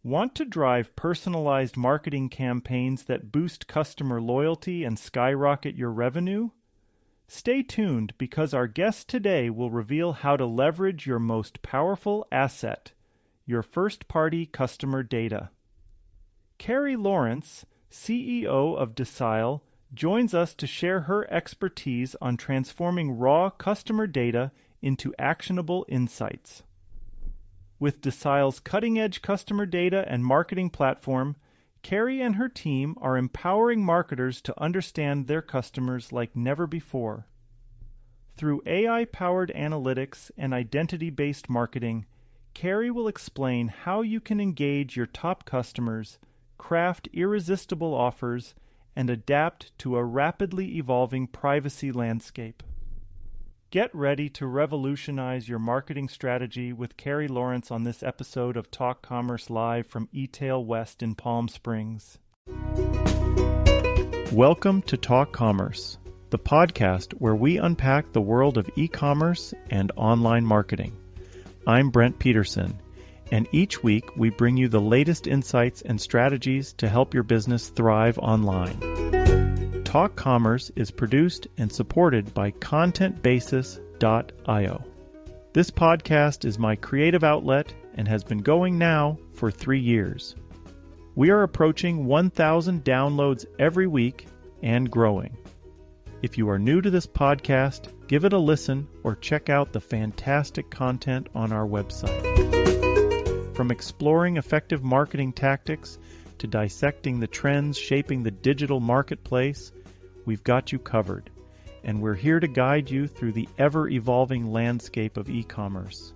Want to drive personalized marketing campaigns that boost customer loyalty and skyrocket your revenue? Stay tuned because our guest today will reveal how to leverage your most powerful asset, your first-party customer data. Cary Lawrence, CEO of Decile, joins us to share her expertise on transforming raw customer data into actionable insights. With Decile's cutting-edge customer data and marketing platform, Cary and her team are empowering marketers to understand their customers like never before. Through AI-powered analytics and identity-based marketing, Cary will explain how you can engage your top customers, craft irresistible offers, and adapt to a rapidly evolving privacy landscape. Get ready to revolutionize your marketing strategy with Cary Lawrence on this episode of Talk Commerce Live from eTail West in Palm Springs. Welcome to Talk Commerce, the podcast where we unpack the world of e-commerce and online marketing. I'm Brent Peterson, and each week we bring you the latest insights and strategies to help your business thrive online. Talk Commerce is produced and supported by ContentBasis.io. This podcast is my creative outlet and has been going now for 3 years. We are approaching 1,000 downloads every week and growing. If you are new to this podcast, give it a listen or check out the fantastic content on our website. From exploring effective marketing tactics to dissecting the trends shaping the digital marketplace, we've got you covered, and we're here to guide you through the ever-evolving landscape of e-commerce.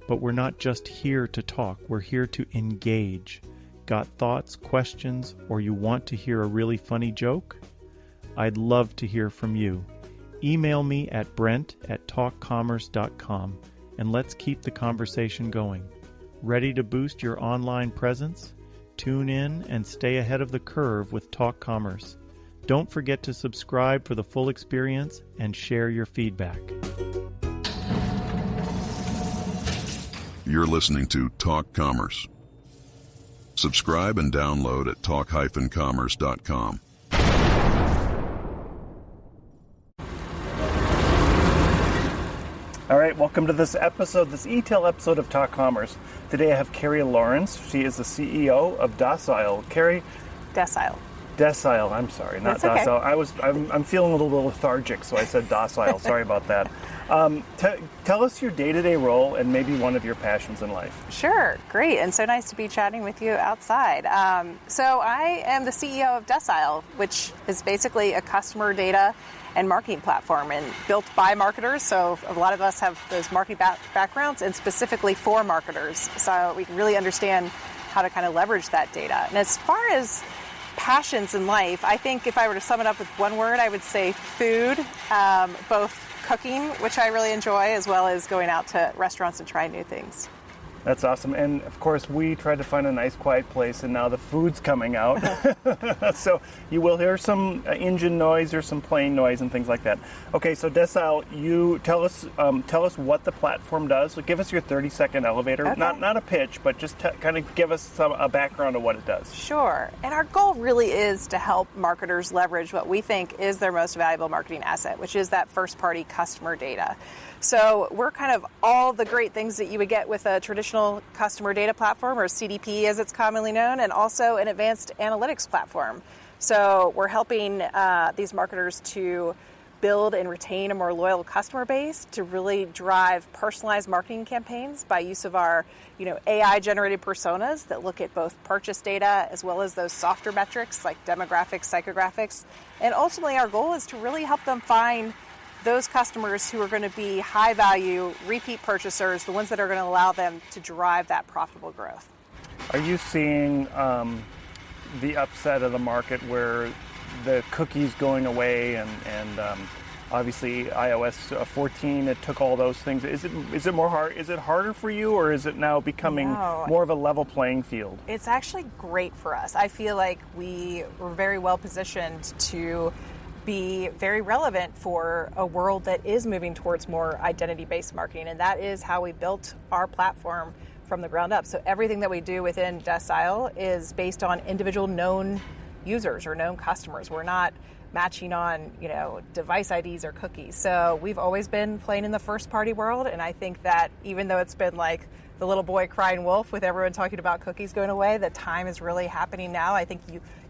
But we're not just here to talk, we're here to engage. Got thoughts, questions, or you want to hear a really funny joke? I'd love to hear from you. Email me at brent@talkcommerce.com, and let's keep the conversation going. Ready to boost your online presence? Tune in and stay ahead of the curve with Talk Commerce. Don't forget to subscribe for the full experience and share your feedback. You're listening to Talk Commerce. Subscribe and download at talk-commerce.com. All right, welcome to this eTail episode of Talk Commerce. Today I have Cary Lawrence. She is the CEO of Decile. Cary? Decile, I'm sorry, not That's Docile. okay. I'm feeling a little lethargic, so I said Docile. Sorry about that. Tell us your day-to-day role and maybe one of your passions in life. Sure, great, and so nice to be chatting with you outside. So I am the CEO of Decile, which is basically a customer data and marketing platform and built by marketers. So a lot of us have those marketing backgrounds and specifically for marketers. So we can really understand how to kind of leverage that data. And as far as passions in life, I think if I were to sum it up with one word, I would say food, both cooking, which I really enjoy, as well as going out to restaurants and trying new things. That's awesome. And of course, we tried to find a nice quiet place, and now the food's coming out. So you will hear some engine noise or some plane noise and things like that. Okay, so Decile, you tell us what the platform does. So give us your 30-second elevator. Okay. Not a pitch, but just kind of give us a background of what it does. Sure. And our goal really is to help marketers leverage what we think is their most valuable marketing asset, which is that first-party customer data. So we're kind of all the great things that you would get with a traditional customer data platform, or CDP as it's commonly known, and also an advanced analytics platform. So we're helping these marketers to build and retain a more loyal customer base, to really drive personalized marketing campaigns by use of our AI-generated personas that look at both purchase data as well as those softer metrics like demographics, psychographics. And ultimately our goal is to really help them find those customers who are going to be high value, repeat purchasers, the ones that are going to allow them to drive that profitable growth. Are you seeing the upset of the market where the cookies going away and obviously iOS 14, it took all those things. Is it more hard? Is it harder for you, or is it now becoming more of a level playing field? It's actually great for us. I feel like we were very well positioned to be very relevant for a world that is moving towards more identity-based marketing, and that is how we built our platform from the ground up. So everything that we do within Decile is based on individual known users or known customers. We're not matching on, device IDs or cookies. So we've always been playing in the first party world. And I think that even though it's been like the little boy crying wolf with everyone talking about cookies going away, the time is really happening now. I think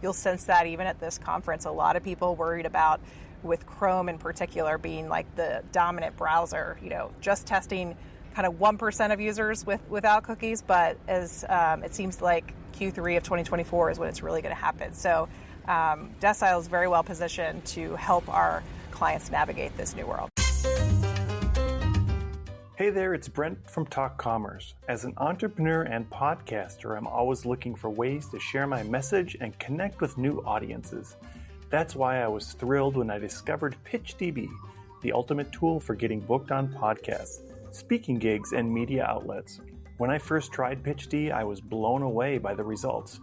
you'll sense that even at this conference. A lot of people worried about, with Chrome in particular being like the dominant browser, just testing kind of 1% of users without cookies. But as it seems like Q3 of 2024 is when it's really going to happen. So Decile is very well positioned to help our clients navigate this new world. Hey there, it's Brent from Talk Commerce. As an entrepreneur and podcaster, I'm always looking for ways to share my message and connect with new audiences. That's why I was thrilled when I discovered PitchDB, the ultimate tool for getting booked on podcasts, speaking gigs, and media outlets. When I first tried PitchD, I was blown away by the results.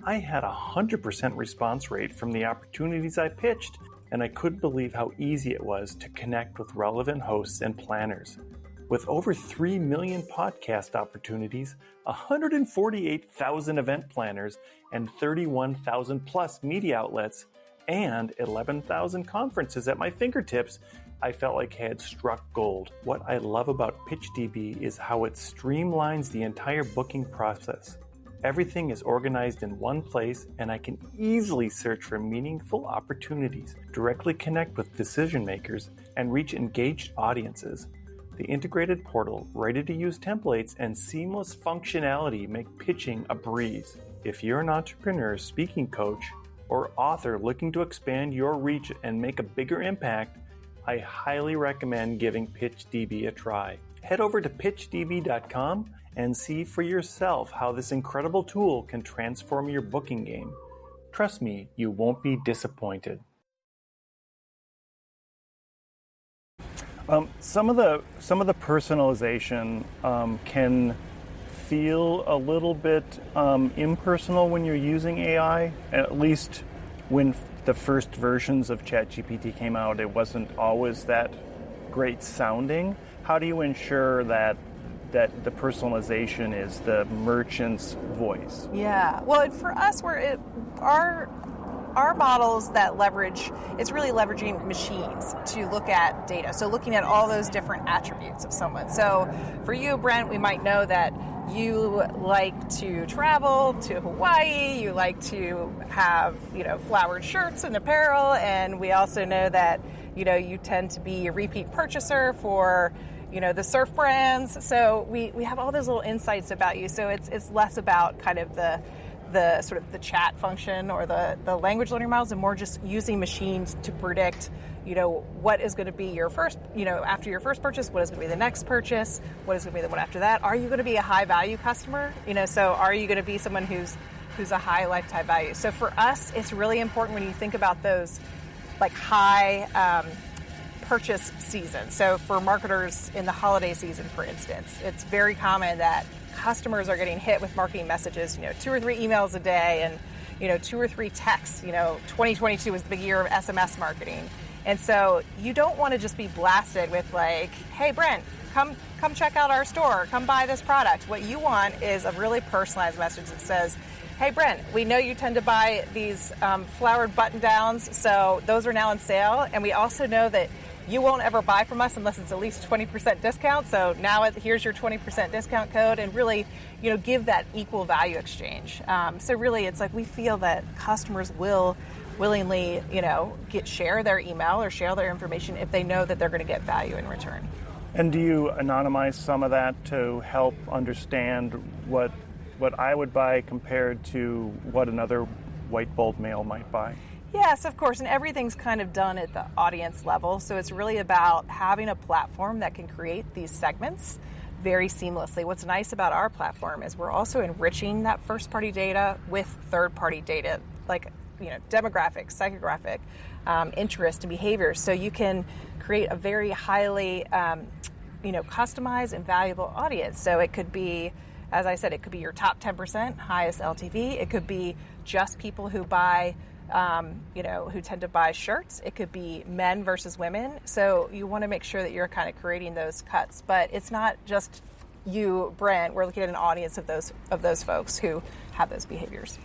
I had a 100% response rate from the opportunities I pitched, and I couldn't believe how easy it was to connect with relevant hosts and planners. With over 3 million podcast opportunities, 148,000 event planners, and 31,000 plus media outlets, and 11,000 conferences at my fingertips, I felt like I had struck gold. What I love about PitchDB is how it streamlines the entire booking process. Everything is organized in one place, and I can easily search for meaningful opportunities, directly connect with decision makers, and reach engaged audiences. The integrated portal, ready-to-use templates, and seamless functionality make pitching a breeze. If you're an entrepreneur, speaking coach, or author looking to expand your reach and make a bigger impact, I highly recommend giving PitchDB a try. Head over to pitchdb.com and see for yourself how this incredible tool can transform your booking game. Trust me, you won't be disappointed. Some of the personalization can feel a little bit impersonal when you're using AI. At least when the first versions of ChatGPT came out, it wasn't always that great sounding. How do you ensure that the personalization is the merchant's voice? Yeah, well, for us, our models that leverage, it's really leveraging machines to look at data. So looking at all those different attributes of someone. So for you, Brent, we might know that you like to travel to Hawaii, you like to have, flowered shirts and apparel, and we also know that, you tend to be a repeat purchaser for, the surf brands. So we have all those little insights about you. So it's less about kind of the sort of the chat function or the language learning models, and more just using machines to predict, what is going to be your first, after your first purchase, what is going to be the next purchase, what is going to be the one after that. Are you going to be a high value customer? So are you going to be someone who's a high lifetime value? So for us, it's really important when you think about those like high purchase season. So for marketers in the holiday season, for instance, it's very common that customers are getting hit with marketing messages, 2 or 3 emails a day and, 2 or 3 texts. 2022 was the big year of SMS marketing. And so you don't want to just be blasted with like, hey, Brent, come check out our store, come buy this product. What you want is a really personalized message that says, hey, Brent, we know you tend to buy these flowered button downs, so those are now on sale. And we also know that you won't ever buy from us unless it's at least 20% discount. So now here's your 20% discount code, and really, give that equal value exchange. So really, it's like we feel that customers will willingly, share their email or share their information if they know that they're going to get value in return. And do you anonymize some of that to help understand what I would buy compared to what another white bold male might buy? Yes, of course, and everything's kind of done at the audience level. So it's really about having a platform that can create these segments very seamlessly. What's nice about our platform is we're also enriching that first-party data with third-party data, like demographic, psychographic, interest and behavior. So you can create a very highly, customized and valuable audience. So it could be, as I said, it could be your top 10% highest LTV. It could be just people who buy. Who tend to buy shirts. It could be men versus women. So you want to make sure that you're kind of creating those cuts. But it's not just you, Brent, we're looking at an audience of those folks who have those behaviors.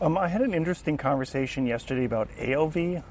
I had an interesting conversation yesterday about AOV,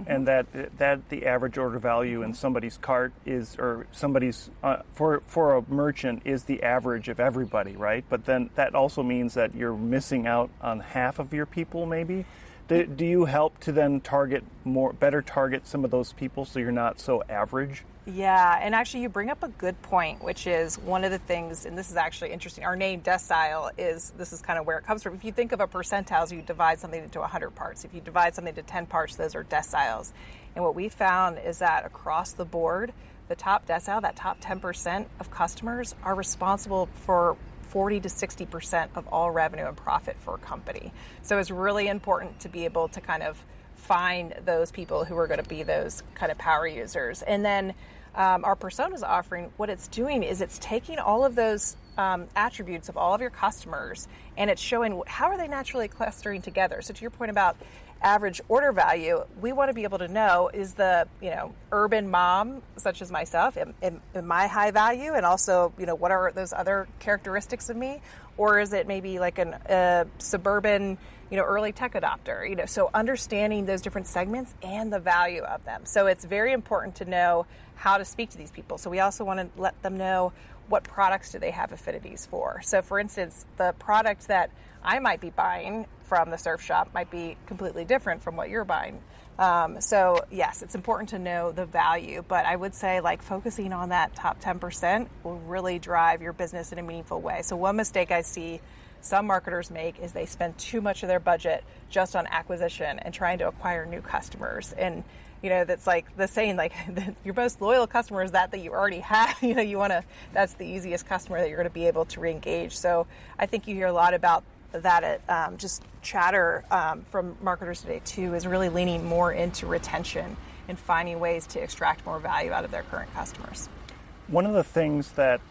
and that the average order value in somebody's cart is, or somebody's for a merchant is the average of everybody, right? But then that also means that you're missing out on half of your people, maybe. Do you help to then better target some of those people so you're not so average? Yeah, and actually you bring up a good point, which is one of the things, and this is actually interesting, our name Decile this is kind of where it comes from. If you think of a percentile, you divide something into 100 parts. If you divide something into 10 parts, those are deciles. And what we found is that across the board, the top decile, that top 10% of customers are responsible for 40 to 60% of all revenue and profit for a company. So it's really important to be able to kind of find those people who are going to be those kind of power users. And then our Personas offering, what it's doing is it's taking all of those attributes of all of your customers, and it's showing how are they naturally clustering together. So to your point about average order value, we want to be able to know, is the urban mom, such as myself, in my high value, and also what are those other characteristics of me, or is it maybe like a suburban early tech adopter, so understanding those different segments and the value of them. So it's very important to know how to speak to these people. So we also want to let them know what products do they have affinities for. So for instance, the product that I might be buying from the surf shop might be completely different from what you're buying. So yes, it's important to know the value, but I would say focusing on that top 10% will really drive your business in a meaningful way. So one mistake I see some marketers make is they spend too much of their budget just on acquisition and trying to acquire new customers. And that's like the saying, your most loyal customer is that you already have. That's the easiest customer that you're going to be able to re-engage. So I think you hear a lot about that at just chatter from marketers today too, is really leaning more into retention and finding ways to extract more value out of their current customers. One of the things that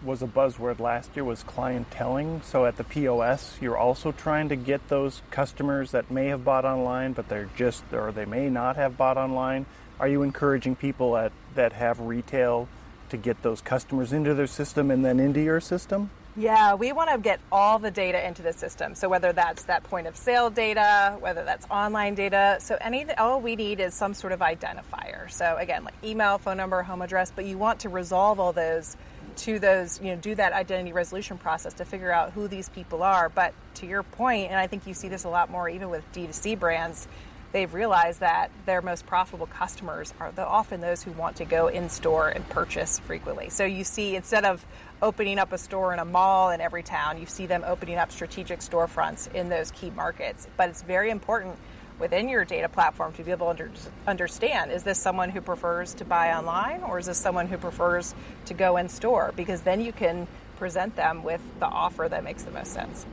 was a buzzword last year was clienteling. So at the POS, you're also trying to get those customers that may have bought online, but they may not have bought online. Are you encouraging people that have retail to get those customers into their system and then into your system? Yeah, we want to get all the data into the system. So whether that's that point of sale data, whether that's online data, so all we need is some sort of identifier. So again, like email, phone number, home address, but you want to resolve all those to those, do that identity resolution process to figure out who these people are. But to your point, and I think you see this a lot more even with D2C brands, they've realized that their most profitable customers are often those who want to go in store and purchase frequently. So you see, instead of opening up a store in a mall in every town, you see them opening up strategic storefronts in those key markets. But it's very important within your data platform to be able to understand, is this someone who prefers to buy online, or is this someone who prefers to go in store? Because then you can present them with the offer that makes the most sense.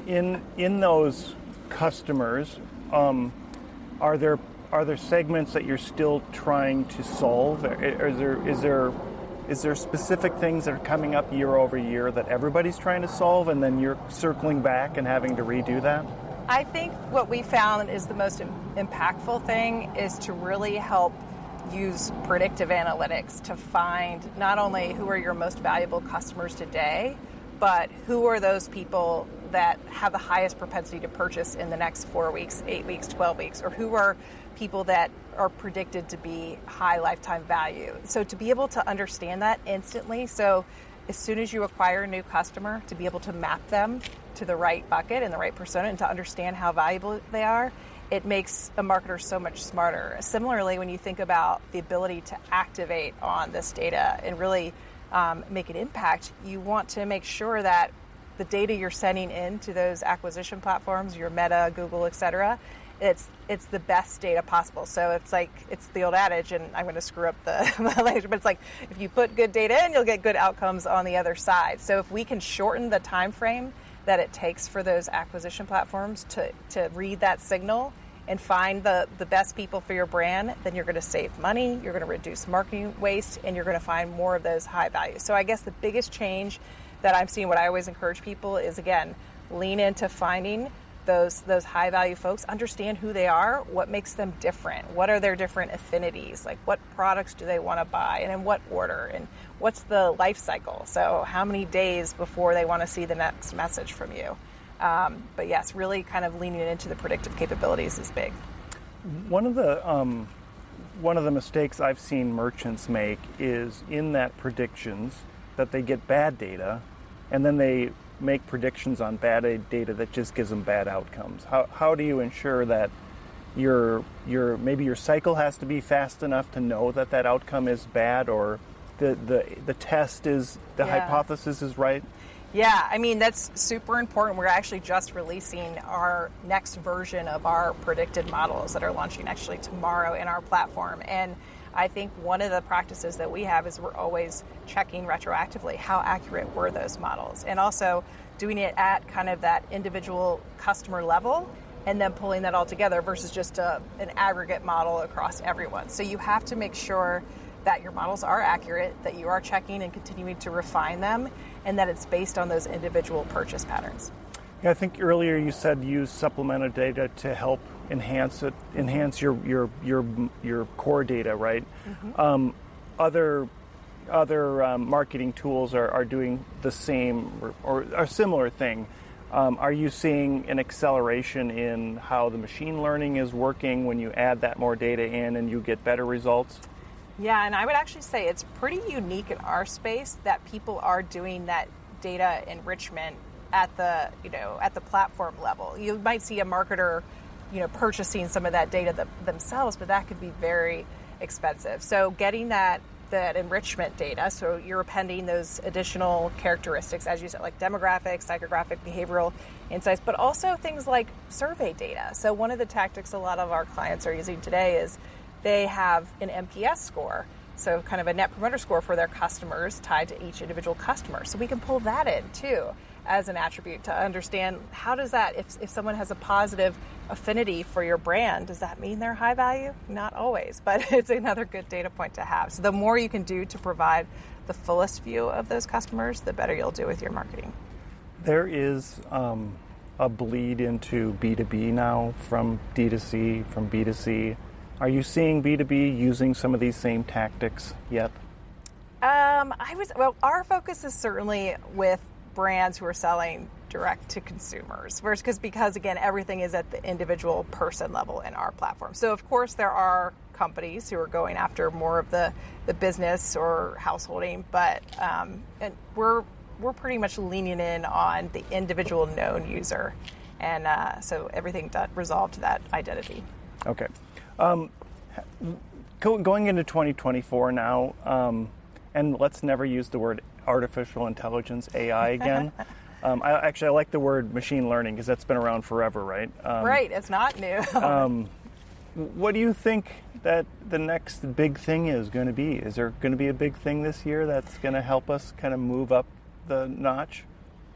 In those customers, are there segments that you're still trying to solve? Is there specific things that are coming up year over year that everybody's trying to solve, and then you're circling back and having to redo that? I think what we found is the most impactful thing is to really help use predictive analytics to find not only who are your most valuable customers today, but who are those people that have the highest propensity to purchase in the next 4 weeks, 8 weeks, 12 weeks, or who are people that are predicted to be high lifetime value. So to be able to understand that instantly, so as soon as you acquire a new customer, to be able to map them to the right bucket and the right persona and to understand how valuable they are, it makes a marketer so much smarter. Similarly, when you think about the ability to activate on this data and really make an impact, you want to make sure that the data you're sending into those acquisition platforms, your Meta, Google, et cetera, it's the best data possible. So it's the old adage, and I'm going to screw up the language, but it's like if you put good data in, you'll get good outcomes on the other side. So if we can shorten the time frame that it takes for those acquisition platforms to read that signal and find the best people for your brand, then you're going to save money, you're going to reduce marketing waste, and you're going to find more of those high values. So I guess the biggest change that I'm seeing, what I always encourage people is, again, lean into finding those high value folks understand who they are, what makes them different, what are their different affinities, like what products do they want to buy and in what order, and what's the life cycle. So how many days before they want to see the next message from you. But yes, really kind of leaning into the predictive capabilities is big. One of the mistakes I've seen merchants make is in that predictions that they get bad data, and then they make predictions on bad data that just gives them bad outcomes. How do you ensure that maybe your cycle has to be fast enough to know that outcome is bad, or the test is hypothesis is right? Yeah, I mean, that's super important. We're actually just releasing our next version of our predicted models that are launching actually tomorrow in our platform. And I think one of the practices that we have is we're always checking retroactively how accurate were those models, and also doing it at kind of that individual customer level and then pulling that all together versus just an aggregate model across everyone. So you have to make sure that your models are accurate, that you are checking and continuing to refine them, and that it's based on those individual purchase patterns. Yeah, I think earlier you said use supplemental data to help enhance your core data, right? Mm-hmm. Other marketing tools are doing the same or a similar thing. Are you seeing an acceleration in how the machine learning is working when you add that more data in and you get better results? Yeah, and I would actually say it's pretty unique in our space that people are doing that data enrichment at the platform level. You might see a marketer, purchasing some of that data themselves, but that could be very expensive. So getting that enrichment data, so you're appending those additional characteristics, as you said, like demographics, psychographic, behavioral insights, but also things like survey data. So one of the tactics a lot of our clients are using today is they have an NPS score, so kind of a net promoter score for their customers tied to each individual customer. So we can pull that in too as an attribute to understand how does that, if someone has a positive affinity for your brand, does that mean they're high value? Not always, but it's another good data point to have. So the more you can do to provide the fullest view of those customers, the better you'll do with your marketing. There is a bleed into B2B now from D2C, from B2C. Are you seeing B2B using some of these same tactics yet? Our focus is certainly with brands who are selling direct to consumers, because again, everything is at the individual person level in our platform. So of course there are companies who are going after more of the business or householding, but and we're pretty much leaning in on the individual known user, and so everything resolved to that identity. Okay. Going into 2024 now, and let's never use the word artificial intelligence, AI, again. I like the word machine learning because that's been around forever, right? Right, it's not new. What do you think that the next big thing is going to be? Is there going to be a big thing this year that's going to help us kind of move up the notch?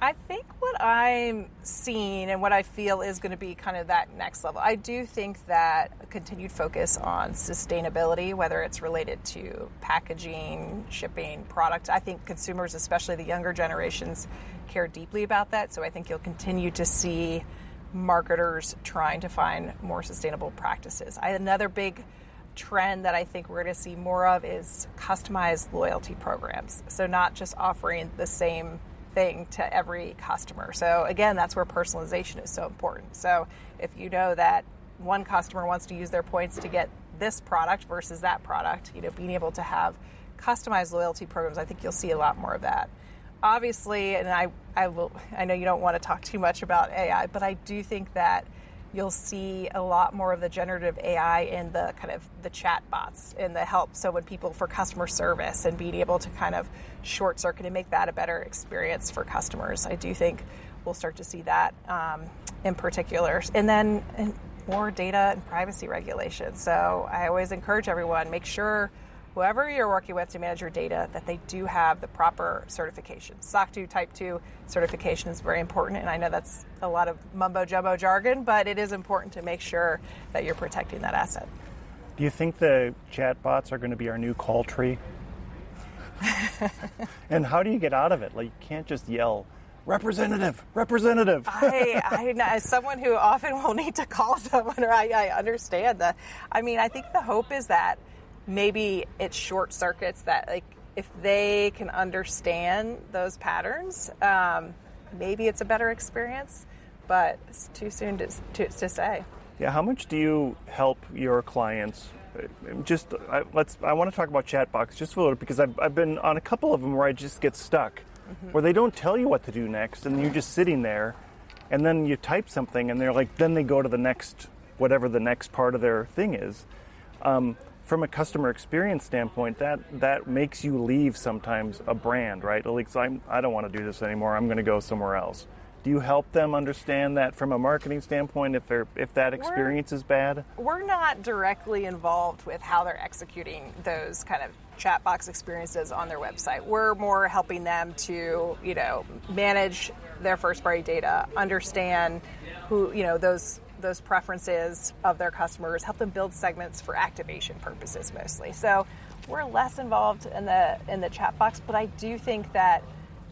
I think what I'm seeing and what I feel is going to be kind of that next level. I do think that a continued focus on sustainability, whether it's related to packaging, shipping, product, I think consumers, especially the younger generations, care deeply about that. So I think you'll continue to see marketers trying to find more sustainable practices. Another big trend that I think we're going to see more of is customized loyalty programs. So not just offering the same thing to every customer. So again, that's where personalization is so important. So if you know that one customer wants to use their points to get this product versus that product, being able to have customized loyalty programs, I think you'll see a lot more of that. Obviously, and I know you don't want to talk too much about AI, but I do think that you'll see a lot more of the generative AI in the kind of the chatbots and the help. So when people for customer service and being able to kind of short circuit and make that a better experience for customers. I do think we'll start to see that in particular. And then more data and privacy regulations. So I always encourage everyone, make sure whoever you're working with to manage your data, that they do have the proper certifications. SOC 2 Type 2 certification is very important, and I know that's a lot of mumbo-jumbo jargon, but it is important to make sure that you're protecting that asset. Do you think the chatbots are going to be our new call tree? And how do you get out of it? Like, you can't just yell, representative. As someone who often will need to call someone, or I understand that. I mean, I think the hope is that maybe it short circuits that, like, if they can understand those patterns, maybe it's a better experience, but it's too soon to say. Yeah, how much do you help your clients? I want to talk about Chatbots just a little bit, because I've been on a couple of them where I just get stuck, where they don't tell you what to do next, and you're just sitting there, and then you type something, and they're like, then they go to the next, whatever the next part of their thing is. From a customer experience standpoint, that makes you leave sometimes a brand, right? Like, I don't want to do this anymore. I'm going to go somewhere else. Do you help them understand that from a marketing standpoint if that experience is bad? We're not directly involved with how they're executing those kind of chatbox experiences on their website. We're more helping them to, manage their first-party data, understand who, those preferences of their customers, help them build segments for activation purposes mostly. So we're less involved in the chat box, but I do think that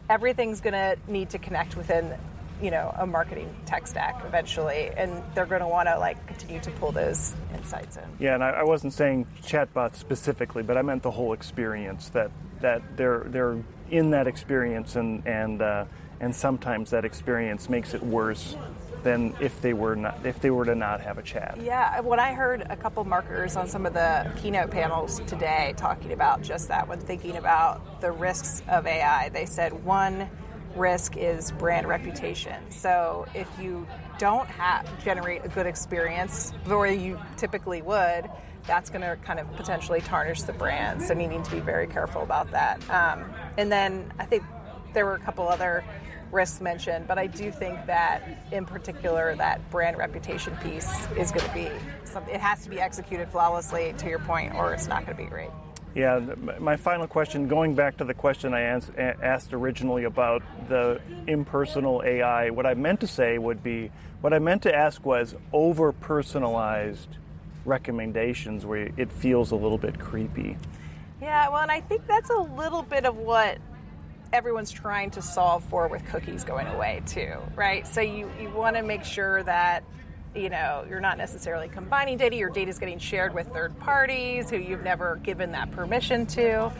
everything's going to need to connect within a marketing tech stack eventually, and they're going to want to continue to pull those insights in. Yeah, and I wasn't saying chatbots specifically, but I meant the whole experience, that they're in that experience, and sometimes that experience makes it worse than if they were to not have a chat. Yeah, when I heard a couple marketers on some of the keynote panels today talking about just that, when thinking about the risks of AI, they said one risk is brand reputation. So if you don't generate a good experience the way you typically would, that's going to kind of potentially tarnish the brand. So needing to be very careful about that. And then I think there were a couple other risks mentioned, but I do think that in particular that brand reputation piece is going to be something, it has to be executed flawlessly, to your point, or it's not going to be great. Yeah, my final question, going back to the question I asked originally about the impersonal AI, what I meant to ask was over-personalized recommendations where it feels a little bit creepy. Yeah, well, and I think that's a little bit of what everyone's trying to solve for with cookies going away too, right? So you want to make sure that you're not necessarily combining data. Your data is getting shared with third parties who you've never given that permission to.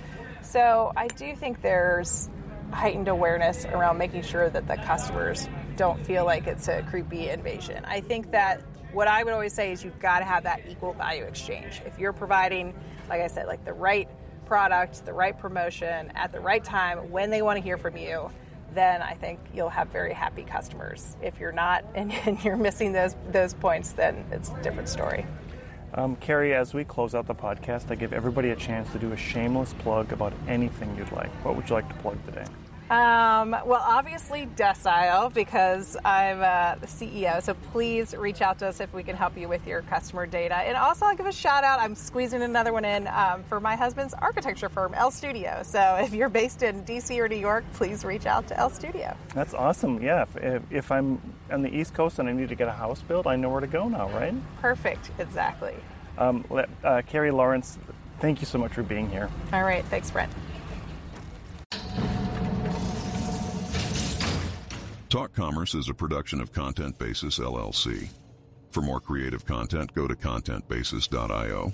So I do think there's heightened awareness around making sure that the customers don't feel like it's a creepy invasion. I think that what I would always say is you've got to have that equal value exchange. If you're providing, like I said, like the right product, the right promotion at the right time when they want to hear from you, then I think you'll have very happy customers. If you're not and you're missing those points, then it's a different story. Cary, as we close out the podcast, I give everybody a chance to do a shameless plug about anything you'd like. What would you like to plug today? Well, obviously Decile, because I'm the CEO, so please reach out to us if we can help you with your customer data. And also I'll give a shout out, I'm squeezing another one in for my husband's architecture firm, L Studio. So if you're based in DC or New York, please reach out to L Studio. That's awesome. Yeah, if I'm on the East Coast and I need to get a house built, I know where to go now, right? Perfect, exactly. Cary Lawrence, thank you so much for being here. All right, thanks, Brent. Talk Commerce is a production of Content Basis, LLC. For more creative content, go to contentbasis.io.